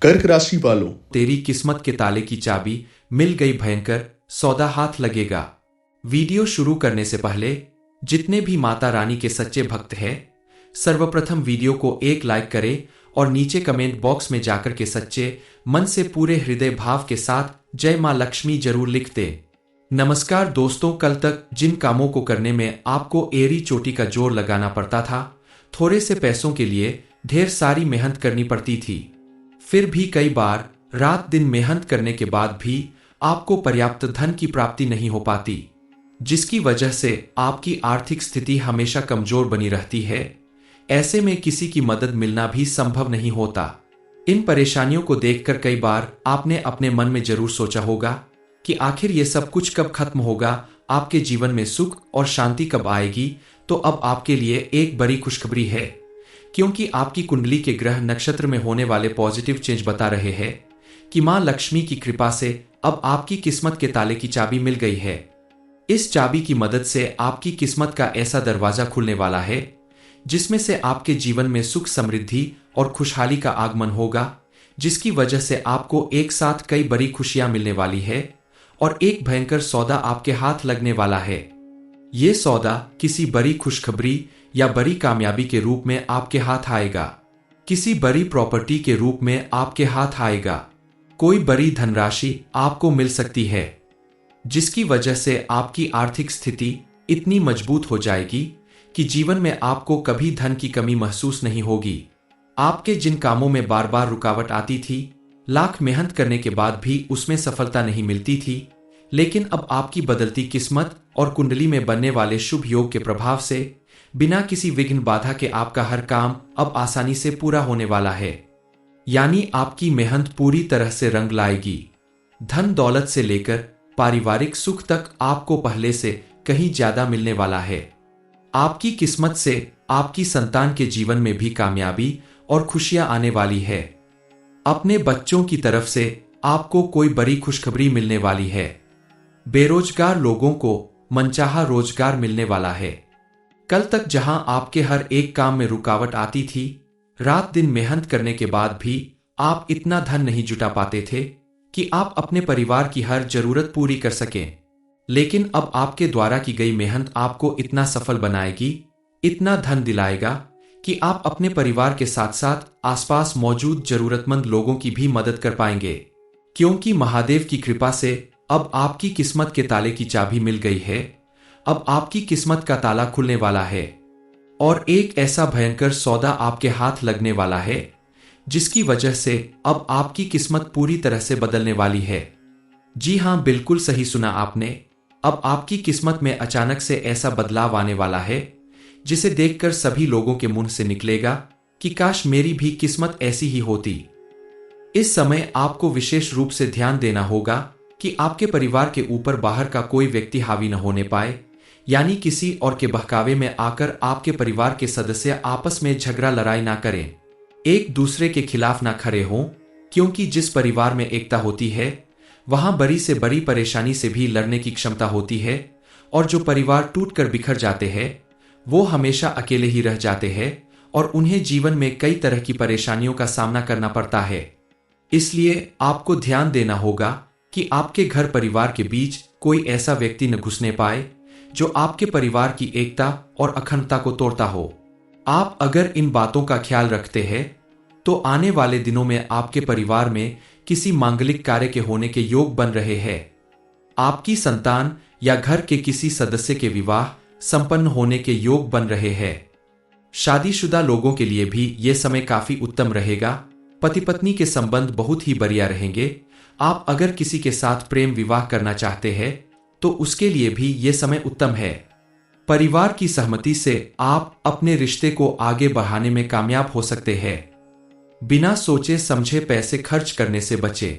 कर्क राशि वालों, तेरी किस्मत के ताले की चाबी मिल गई, भयंकर सौदा हाथ लगेगा। वीडियो शुरू करने से पहले जितने भी माता रानी के सच्चे भक्त हैं, सर्वप्रथम वीडियो को एक लाइक करें और नीचे कमेंट बॉक्स में जाकर के सच्चे मन से पूरे हृदय भाव के साथ जय मां लक्ष्मी जरूर लिख दें। नमस्कार दोस्तों, कल तक जिन कामों को करने में आपको एड़ी चोटी का जोर लगाना पड़ता था, थोड़े से पैसों के लिए ढेर सारी मेहनत करनी पड़ती थी, फिर भी कई बार रात दिन मेहनत करने के बाद भी आपको पर्याप्त धन की प्राप्ति नहीं हो पाती, जिसकी वजह से आपकी आर्थिक स्थिति हमेशा कमजोर बनी रहती है। ऐसे में किसी की मदद मिलना भी संभव नहीं होता। इन परेशानियों को देखकर कई बार आपने अपने मन में जरूर सोचा होगा कि आखिर ये सब कुछ कब खत्म होगा, आपके जीवन में सुख और शांति कब आएगी। तो अब आपके लिए एक बड़ी खुशखबरी है, क्योंकि आपकी कुंडली के ग्रह नक्षत्र में होने वाले पॉजिटिव चेंज बता रहे हैं कि मां लक्ष्मी की कृपा से अब आपकी किस्मत के ताले की चाबी मिल गई है। इस चाबी की मदद से आपकी किस्मत का ऐसा दरवाजा खुलने वाला है जिसमें से आपके जीवन में सुख, समृद्धि और खुशहाली का आगमन होगा, जिसकी वजह से आपको एक साथ कई बड़ी खुशियां मिलने वाली है और एक भयंकर सौदा आपके हाथ लगने वाला है। ये सौदा किसी बड़ी खुशखबरी या बड़ी कामयाबी के रूप में आपके हाथ आएगा, किसी बड़ी प्रॉपर्टी के रूप में आपके हाथ आएगा, कोई बड़ी धनराशि आपको मिल सकती है, जिसकी वजह से आपकी आर्थिक स्थिति इतनी मजबूत हो जाएगी कि जीवन में आपको कभी धन की कमी महसूस नहीं होगी। आपके जिन कामों में बार बार रुकावट आती थी, लाख मेहनत करने के बाद भी उसमें सफलता नहीं मिलती थी, लेकिन अब आपकी बदलती किस्मत और कुंडली में बनने वाले शुभ योग के प्रभाव से बिना किसी विघ्न बाधा के आपका हर काम अब आसानी से पूरा होने वाला है। यानी आपकी मेहनत पूरी तरह से रंग लाएगी। धन दौलत से लेकर पारिवारिक सुख तक आपको पहले से कहीं ज्यादा मिलने वाला है। आपकी किस्मत से आपकी संतान के जीवन में भी कामयाबी और खुशियां आने वाली है। अपने बच्चों की तरफ से आपको कोई बड़ी खुशखबरी मिलने वाली है। बेरोजगार लोगों को मनचाहा रोजगार मिलने वाला है। कल तक जहां आपके हर एक काम में रुकावट आती थी, रात दिन मेहनत करने के बाद भी आप इतना धन नहीं जुटा पाते थे कि आप अपने परिवार की हर जरूरत पूरी कर सकें, लेकिन अब आपके द्वारा की गई मेहनत आपको इतना सफल बनाएगी, इतना धन दिलाएगा कि आप अपने परिवार के साथ साथ आसपास मौजूद जरूरतमंद लोगों की भी मदद कर पाएंगे, क्योंकि महादेव की कृपा से अब आपकी किस्मत के ताले की चाबी मिल गई है। अब आपकी किस्मत का ताला खुलने वाला है और एक ऐसा भयंकर सौदा आपके हाथ लगने वाला है, जिसकी वजह से अब आपकी किस्मत पूरी तरह से बदलने वाली है। जी हां, बिल्कुल सही सुना आपने। अब आपकी किस्मत में अचानक से ऐसा बदलाव आने वाला है जिसे देखकर सभी लोगों के मुंह से निकलेगा कि काश मेरी भी किस्मत ऐसी ही होती। इस समय आपको विशेष रूप से ध्यान देना होगा कि आपके परिवार के ऊपर बाहर का कोई व्यक्ति हावी न होने पाए, यानी किसी और के बहकावे में आकर आपके परिवार के सदस्य आपस में झगड़ा लड़ाई ना करें, एक दूसरे के खिलाफ ना खड़े हों, क्योंकि जिस परिवार में एकता होती है वहां बड़ी से बड़ी परेशानी से भी लड़ने की क्षमता होती है, और जो परिवार टूटकर बिखर जाते हैं वो हमेशा अकेले ही रह जाते हैं और उन्हें जीवन में कई तरह की परेशानियों का सामना करना पड़ता है। इसलिए आपको ध्यान देना होगा कि आपके घर परिवार के बीच कोई ऐसा व्यक्ति न घुसने पाए जो आपके परिवार की एकता और अखंडता को तोड़ता हो। आप अगर इन बातों का ख्याल रखते हैं तो आने वाले दिनों में आपके परिवार में किसी मांगलिक कार्य के होने के योग बन रहे हैं। आपकी संतान या घर के किसी सदस्य के विवाह संपन्न होने के योग बन रहे हैं। शादीशुदा लोगों के लिए भी यह समय काफी उत्तम रहेगा। पति पत्नी के संबंध बहुत ही बढ़िया रहेंगे। आप अगर किसी के साथ प्रेम विवाह करना चाहते हैं तो उसके लिए भी यह समय उत्तम है। परिवार की सहमति से आप अपने रिश्ते को आगे बढ़ाने में कामयाब हो सकते हैं। बिना सोचे समझे पैसे खर्च करने से बचें,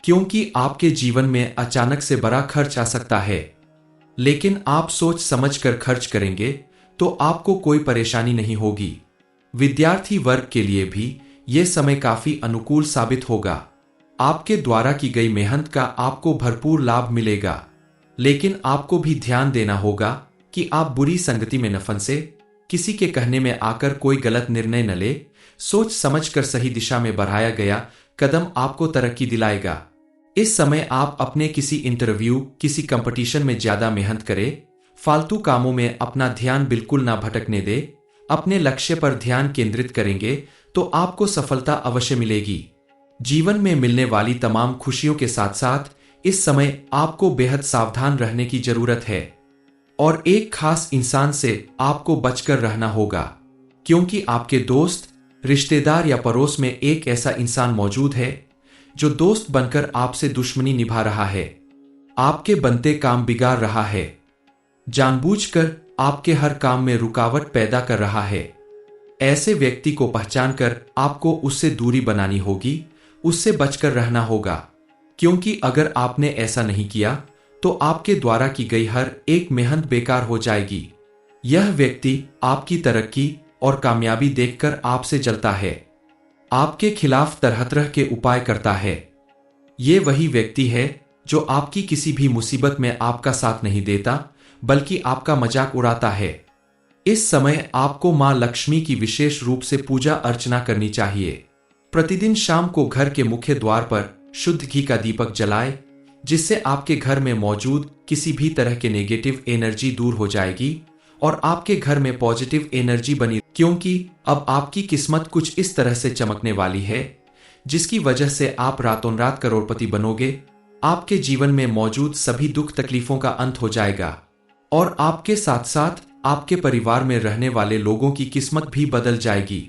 क्योंकि आपके जीवन में अचानक से बड़ा खर्च आ सकता है, लेकिन आप सोच समझकर खर्च करेंगे तो आपको कोई परेशानी नहीं होगी। विद्यार्थी वर्ग के लिए भी यह समय काफी अनुकूल साबित होगा। आपके द्वारा की गई मेहनत का आपको भरपूर लाभ मिलेगा, लेकिन आपको भी ध्यान देना होगा कि आप बुरी संगति में न फंसे, किसी के कहने में आकर कोई गलत निर्णय न ले। सोच समझकर सही दिशा में बढ़ाया गया कदम आपको तरक्की दिलाएगा। इस समय आप अपने किसी इंटरव्यू, किसी कंपटीशन में ज्यादा मेहनत करें, फालतू कामों में अपना ध्यान बिल्कुल ना भटकने दे, अपने लक्ष्य पर ध्यान केंद्रित करेंगे तो आपको सफलता अवश्य मिलेगी। जीवन में मिलने वाली तमाम खुशियों के साथ साथ इस समय आपको बेहद सावधान रहने की जरूरत है और एक खास इंसान से आपको बचकर रहना होगा, क्योंकि आपके दोस्त, रिश्तेदार या पड़ोस में एक ऐसा इंसान मौजूद है जो दोस्त बनकर आपसे दुश्मनी निभा रहा है, आपके बनते काम बिगाड़ रहा है, जानबूझकर आपके हर काम में रुकावट पैदा कर रहा है। ऐसे व्यक्ति को पहचानकर आपको उससे दूरी बनानी होगी, उससे बचकर रहना होगा, क्योंकि अगर आपने ऐसा नहीं किया तो आपके द्वारा की गई हर एक मेहनत बेकार हो जाएगी। यह व्यक्ति आपकी तरक्की और कामयाबी देखकर आपसे जलता है, आपके खिलाफ तरह तरह के उपाय करता है। ये वही व्यक्ति है जो आपकी किसी भी मुसीबत में आपका साथ नहीं देता, बल्कि आपका मजाक उड़ाता है। इस समय आपको मां लक्ष्मी की विशेष रूप से पूजा अर्चना करनी चाहिए। प्रतिदिन शाम को घर के मुख्य द्वार पर शुद्ध घी का दीपक जलाए, जिससे आपके घर में मौजूद किसी भी तरह के नेगेटिव एनर्जी दूर हो जाएगी और आपके घर में पॉजिटिव एनर्जी बनी, क्योंकि अब आपकी किस्मत कुछ इस तरह से चमकने वाली है जिसकी वजह से आप रातों रात करोड़पति बनोगे। आपके जीवन में मौजूद सभी दुख तकलीफों का अंत हो जाएगा और आपके साथ साथ आपके परिवार में रहने वाले लोगों की किस्मत भी बदल जाएगी।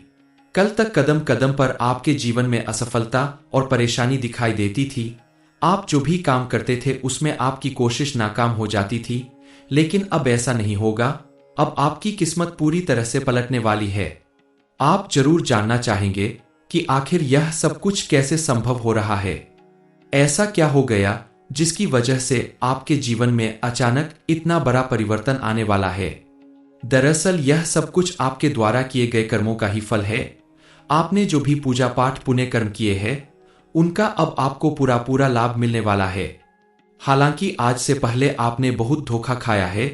कल तक कदम कदम पर आपके जीवन में असफलता और परेशानी दिखाई देती थी। आप जो भी काम करते थे उसमें आपकी कोशिश नाकाम हो जाती थी, लेकिन अब ऐसा नहीं होगा। अब आपकी किस्मत पूरी तरह से पलटने वाली है। आप जरूर जानना चाहेंगे कि आखिर यह सब कुछ कैसे संभव हो रहा है। ऐसा क्या हो गया जिसकी वजह से आपके जीवन में अचानक इतना बड़ा परिवर्तन आने वाला है। दरअसल यह सब कुछ आपके द्वारा किए गए कर्मों का ही फल है। आपने जो भी पूजा पाठ पुण्य कर्म किए हैं, उनका अब आपको पूरा पूरा लाभ मिलने वाला है। हालांकि आज से पहले आपने बहुत धोखा खाया है,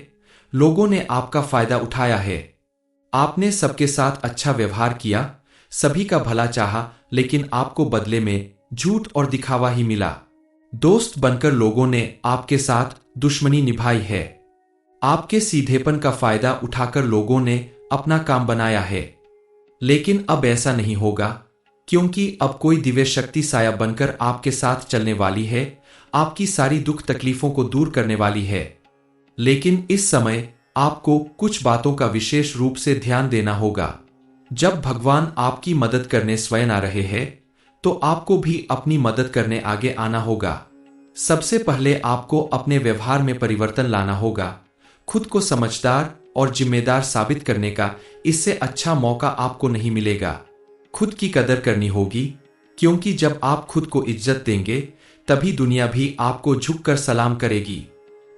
लोगों ने आपका फायदा उठाया है। आपने सबके साथ अच्छा व्यवहार किया, सभी का भला चाहा, लेकिन आपको बदले में झूठ और दिखावा ही मिला। दोस्त बनकर लोगों ने आपके साथ दुश्मनी निभाई है। आपके सीधेपन का फायदा उठाकर लोगों ने अपना काम बनाया है, लेकिन अब ऐसा नहीं होगा, क्योंकि अब कोई दिव्य शक्ति साया बनकर आपके साथ चलने वाली है, आपकी सारी दुख तकलीफों को दूर करने वाली है। लेकिन इस समय आपको कुछ बातों का विशेष रूप से ध्यान देना होगा। जब भगवान आपकी मदद करने स्वयं आ रहे हैं, तो आपको भी अपनी मदद करने आगे आना होगा। सबसे पहले आपको अपने व्यवहार में परिवर्तन लाना होगा। खुद को समझदार और जिम्मेदार साबित करने का इससे अच्छा मौका आपको नहीं मिलेगा। खुद की कदर करनी होगी, क्योंकि जब आप खुद को इज्जत देंगे तभी दुनिया भी आपको झुककर सलाम करेगी।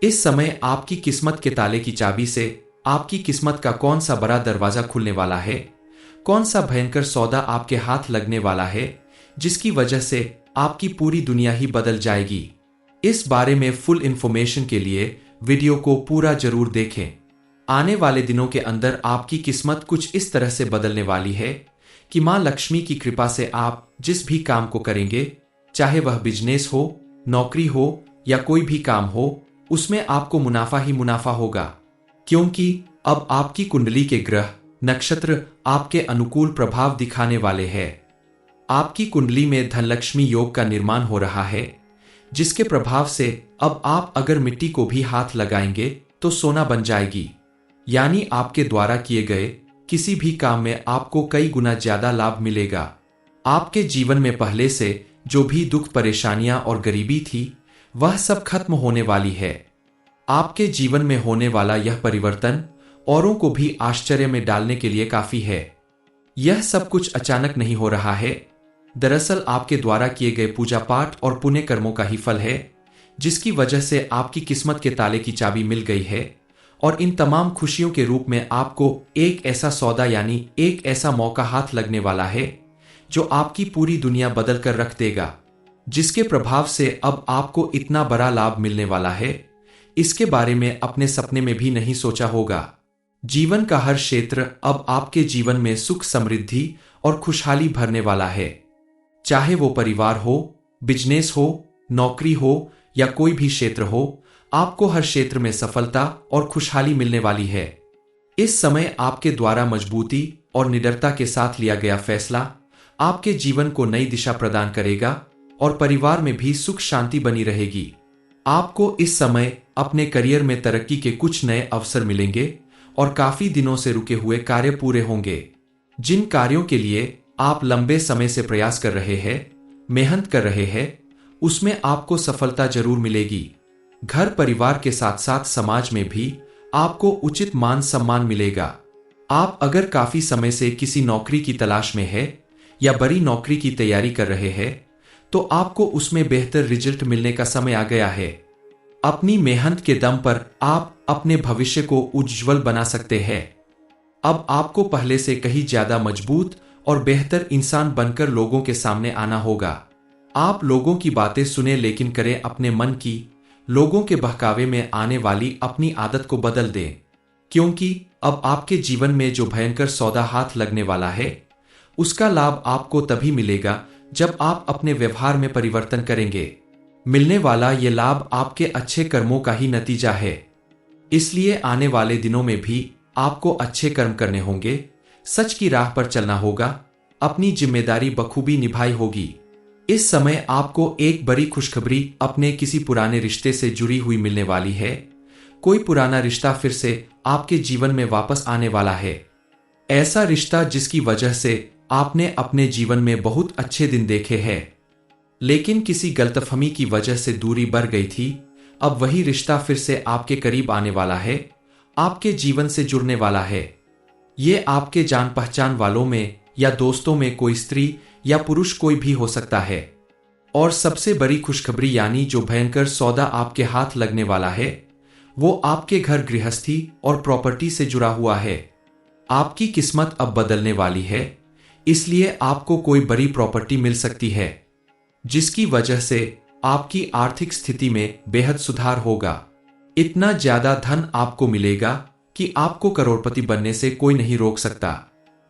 इस समय आपकी किस्मत के ताले की चाबी से आपकी किस्मत का कौन सा बड़ा दरवाजा खुलने वाला है, कौन सा भयंकर सौदा आपके हाथ लगने वाला है, जिसकी वजह से आपकी पूरी दुनिया ही बदल जाएगी। इस बारे में फुल इंफॉर्मेशन के लिए वीडियो को पूरा जरूर देखें। आने वाले दिनों के अंदर आपकी किस्मत कुछ इस तरह से बदलने वाली है कि मां लक्ष्मी की कृपा से आप जिस भी काम को करेंगे, चाहे वह बिजनेस हो, नौकरी हो या कोई भी काम हो, उसमें आपको मुनाफा ही मुनाफा होगा, क्योंकि अब आपकी कुंडली के ग्रह नक्षत्र आपके अनुकूल प्रभाव दिखाने वाले हैं। आपकी कुंडली में धनलक्ष्मी योग का निर्माण हो रहा है, जिसके प्रभाव से अब आप अगर मिट्टी को भी हाथ लगाएंगे तो सोना बन जाएगी। यानी आपके द्वारा किए गए किसी भी काम में आपको कई गुना ज्यादा लाभ मिलेगा। आपके जीवन में पहले से जो भी दुख, परेशानियां और गरीबी थी, वह सब खत्म होने वाली है। आपके जीवन में होने वाला यह परिवर्तन औरों को भी आश्चर्य में डालने के लिए काफी है। यह सब कुछ अचानक नहीं हो रहा है, दरअसल आपके द्वारा किए गए पूजा पाठ और पुण्य कर्मों का ही फल है, जिसकी वजह से आपकी किस्मत के ताले की चाबी मिल गई है और इन तमाम खुशियों के रूप में आपको एक ऐसा सौदा यानी एक ऐसा मौका हाथ लगने वाला है जो आपकी पूरी दुनिया बदल कर रख देगा, जिसके प्रभाव से अब आपको इतना बड़ा लाभ मिलने वाला है, इसके बारे में अपने सपने में भी नहीं सोचा होगा। जीवन का हर क्षेत्र अब आपके जीवन में सुख, समृद्धि और खुशहाली भरने वाला है। चाहे वो परिवार हो, बिजनेस हो, नौकरी हो या कोई भी क्षेत्र हो, आपको हर क्षेत्र में सफलता और खुशहाली मिलने वाली है। इस समय आपके द्वारा मजबूती और निडरता के साथ लिया गया फैसला आपके जीवन को नई दिशा प्रदान करेगा और परिवार में भी सुख शांति बनी रहेगी। आपको इस समय अपने करियर में तरक्की के कुछ नए अवसर मिलेंगे और काफी दिनों से रुके हुए कार्य पूरे होंगे। जिन कार्यों के लिए आप लंबे समय से प्रयास कर रहे हैं, मेहनत कर रहे हैं, उसमें आपको सफलता जरूर मिलेगी। घर परिवार के साथ साथ समाज में भी आपको उचित मान सम्मान मिलेगा। आप अगर काफी समय से किसी नौकरी की तलाश में है या बड़ी नौकरी की तैयारी कर रहे हैं, तो आपको उसमें बेहतर रिजल्ट मिलने का समय आ गया है। अपनी मेहनत के दम पर आप अपने भविष्य को उज्जवल बना सकते हैं। अब आपको पहले से कहीं ज्यादा मजबूत और बेहतर इंसान बनकर लोगों के सामने आना होगा। आप लोगों की बातें सुने लेकिन करें अपने मन की। लोगों के बहकावे में आने वाली अपनी आदत को बदल दें, क्योंकि अब आपके जीवन में जो भयंकर सौदा हाथ लगने वाला है, उसका लाभ आपको तभी मिलेगा जब आप अपने व्यवहार में परिवर्तन करेंगे। मिलने वाला ये लाभ आपके अच्छे कर्मों का ही नतीजा है। इसलिए आने वाले दिनों में भी आपको अच्छे कर्म करने होंगे, सच की राह पर चलना होगा, अपनी जिम्मेदारी बखूबी निभाई होगी। इस समय आपको एक बड़ी खुशखबरी अपने किसी पुराने रिश्ते से जुड़ी हुई मिलने वाली है। कोई पुराना रिश्ता फिर से आपके जीवन में वापस आने वाला है। ऐसा रिश्ता जिसकी वजह से आपने अपने जीवन में बहुत अच्छे दिन देखे हैं, लेकिन किसी गलतफहमी की वजह से दूरी बढ़ गई थी। अब वही रिश्ता फिर से आपके करीब आने वाला है, आपके जीवन से जुड़ने वाला है। ये आपके जान पहचान वालों में या दोस्तों में कोई स्त्री या पुरुष कोई भी हो सकता है। और सबसे बड़ी खुशखबरी यानी जो भयंकर सौदा आपके हाथ लगने वाला है, वो आपके घर, गृहस्थी और प्रॉपर्टी से जुड़ा हुआ है। आपकी किस्मत अब बदलने वाली है, इसलिए आपको कोई बड़ी प्रॉपर्टी मिल सकती है, जिसकी वजह से आपकी आर्थिक स्थिति में बेहद सुधार होगा। इतना ज्यादा धन आपको मिलेगा कि आपको करोड़पति बनने से कोई नहीं रोक सकता।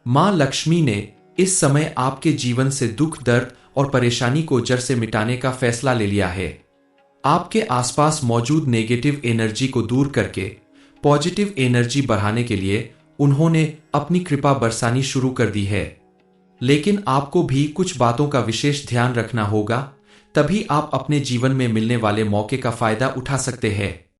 मां लक्ष्मी ने इस समय आपके जीवन से दुख, दर्द और परेशानी को जड़ से मिटाने का फैसला ले लिया है। आपके आसपास मौजूद नेगेटिव एनर्जी को दूर करके पॉजिटिव एनर्जी बढ़ाने के लिए उन्होंने अपनी कृपा बरसानी शुरू कर दी है। लेकिन आपको भी कुछ बातों का विशेष ध्यान रखना होगा, तभी आप अपने जीवन में मिलने वाले मौके का फायदा उठा सकते हैं।